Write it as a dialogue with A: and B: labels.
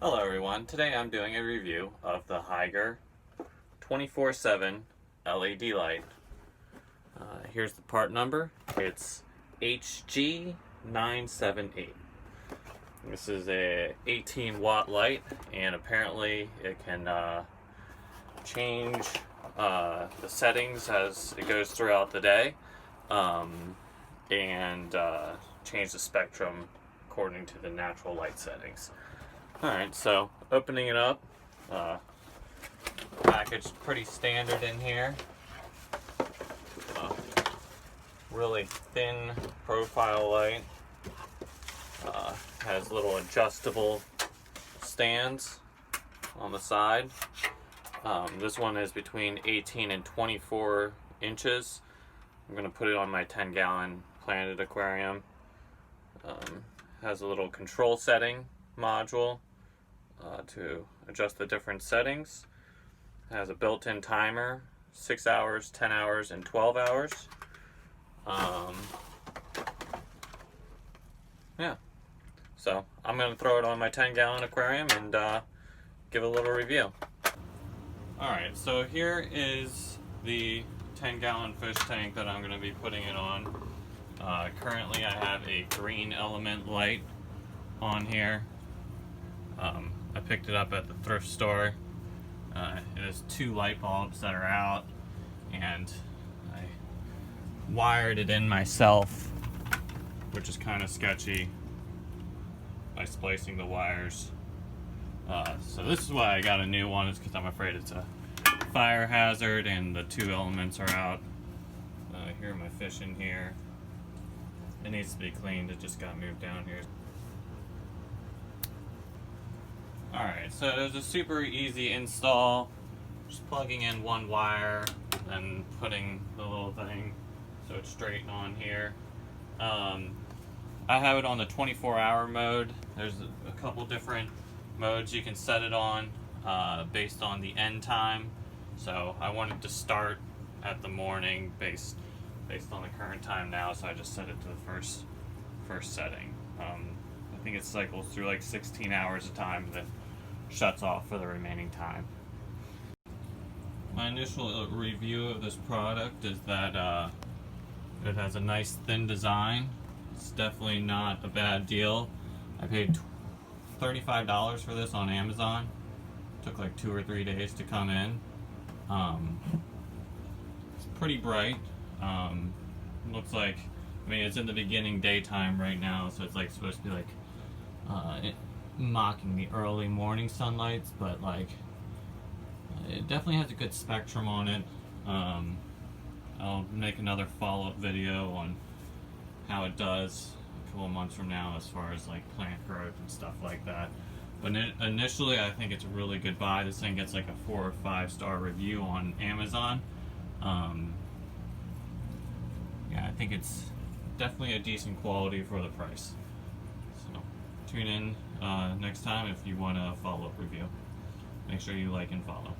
A: Hello everyone, today I'm doing a review of the Hygger 24/7 LED light. Here's the part number. It's HG978. This is a 18 watt light, and apparently it can change the settings as it goes throughout the day, and change the spectrum according to the natural light settings. Alright, so opening it up, packaged pretty standard in here. Really thin profile light. Has little adjustable stands on the side. This one is between 18 and 24 inches. I'm going to put it on my 10-gallon planted aquarium. Has a little control setting module to adjust the different settings. Has a built-in timer, 6 hours, 10 hours, and 12 hours. Yeah, so I'm going to throw it on my 10-gallon aquarium and give a little review. Alright, so here is the 10-gallon fish tank that I'm going to be putting it on. Currently I have a green element light on here. I picked it up at the thrift store. It has 2 light bulbs that are out, and I wired it in myself, which is kind of sketchy, by splicing the wires. So this is why I got a new one, is because I'm afraid it's a fire hazard and the 2 elements are out. Here are my fish in here. It needs to be cleaned, it just got moved down here. Alright, so it was a super easy install. Just plugging in 1 wire and putting the little thing so it's straight on here. I have it on the 24-hour mode. There's a couple different modes you can set it on based on the end time. So I wanted to start at the morning based on the current time now, so I just set it to the first setting. I think it cycles through like 16 hours a time, then shuts off for the remaining time. My initial review of this product is that it has a nice thin design. It's definitely not a bad deal. I paid $35 for this on Amazon. It took like 2 or 3 days to come in. It's pretty bright. Looks like, I mean, it's in the beginning daytime right now, so it's like supposed to be like mocking the early morning sunlights, but like it definitely has a good spectrum on it. I'll make another follow-up video on how it does a couple of months from now as far as like plant growth and stuff like that. But initially I think it's a really good buy. This thing gets like a 4 or 5 star review on Amazon. Yeah, I think it's definitely a decent quality for the price. So tune in next time if you want a follow-up review. Make sure you like and follow.